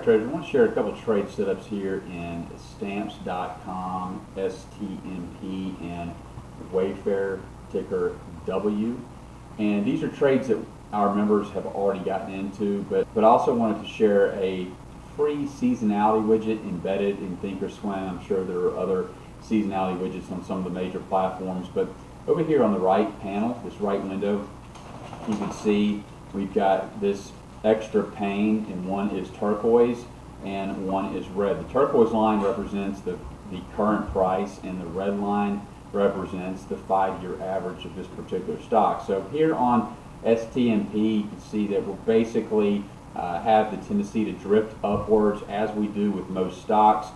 right, traders, I want to share a couple of trade setups here in stamps.com, STMP, and Wayfair, ticker W. And these are trades that our members have already gotten into, but I also wanted to share a free seasonality widget embedded in Thinkorswim. I'm sure there are other seasonality widgets on some of the major platforms, but over here on the right panel, this right window, you can see we've got this extra pane, and one is turquoise and one is red. The turquoise line represents the current price, and the red line represents the 5-year average of this particular stock. So here on STMP, you can see that we'll basically have the tendency to drift upwards as we do with most stocks,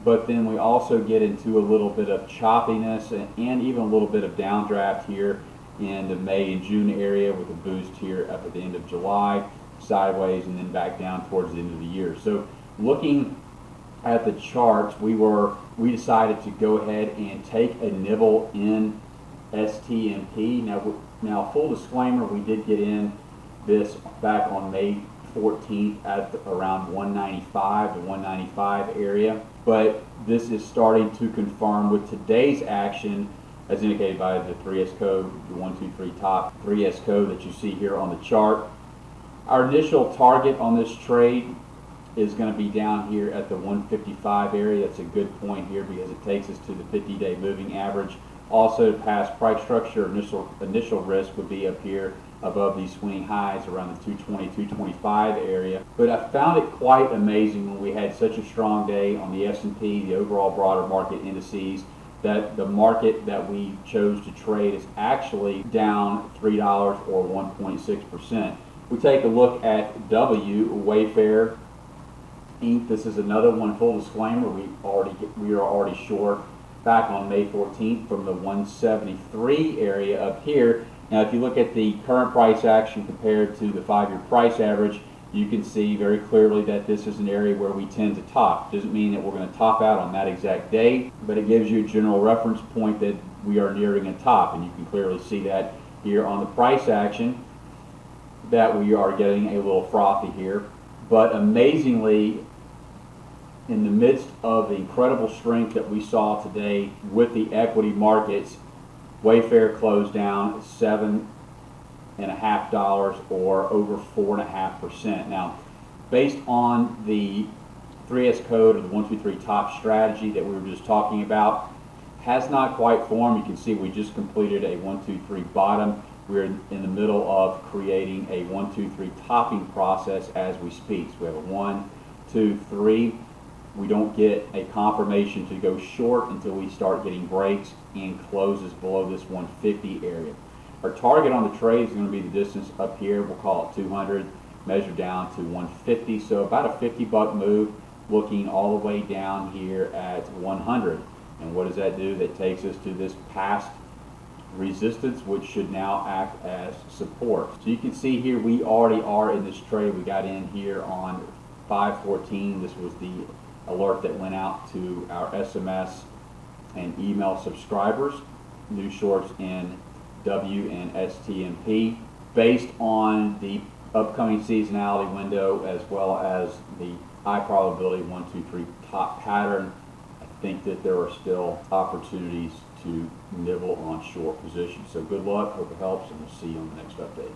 but then we also get into a little bit of choppiness and even a little bit of downdraft here in the May and June area, with a boost here up at the end of July, sideways, and then back down towards the end of the year. So looking at the charts, we decided to go ahead and take a nibble in STMP. Now full disclaimer, we did get in this back on May 14th at around 195, the 195 area, but this is starting to confirm with today's action as indicated by the 3S code, the 1, 2, 3 top 3S code that you see here on the chart. Our initial target on this trade is going to be down here at the 155 area. That's a good point here because it takes us to the 50-day moving average. Also, past price structure, initial risk would be up here above these swing highs around the 220, 225 area. But I found it quite amazing when we had such a strong day on the S&P, the overall broader market indices, that the market that we chose to trade is actually down $3 or 1.6%. We take a look at W, Wayfair Inc. This is another one, full disclaimer, we are already short back on May 14th from the 173 area up here. Now if you look at the current price action compared to the 5-year price average, you can see very clearly that this is an area where we tend to top. Doesn't mean that we're going to top out on that exact day, but it gives you a general reference point that we are nearing a top, and you can clearly see that here on the price action that we are getting a little frothy here. But amazingly, in the midst of the incredible strength that we saw today with the equity markets, Wayfair closed down $7.50 or over 4.5%. Now, based on the 3S code of the 1, 2, 3 top strategy that we were just talking about, has not quite formed. You can see we just completed a 1, 2, 3 bottom. We're in the middle of creating a 1, 2, 3 topping process as we speak. So we have a 1, 2, 3. We don't get a confirmation to go short until we start getting breaks and closes below this 150 area. Our target on the trade is going to be the distance up here. We'll call it 200, measure down to 150. So about a 50-buck move, looking all the way down here at 100. And what does that do? That takes us to this past resistance, which should now act as support. So you can see here we already are in this trade. We got in here on 5/14. This was the alert that went out to our SMS and email subscribers, new shorts in W and STMP. Based on the upcoming seasonality window as well as the high probability 1, 2, 3 top pattern, I think that there are still opportunities to nibble on short positions. So good luck, hope it helps, and we'll see you on the next update.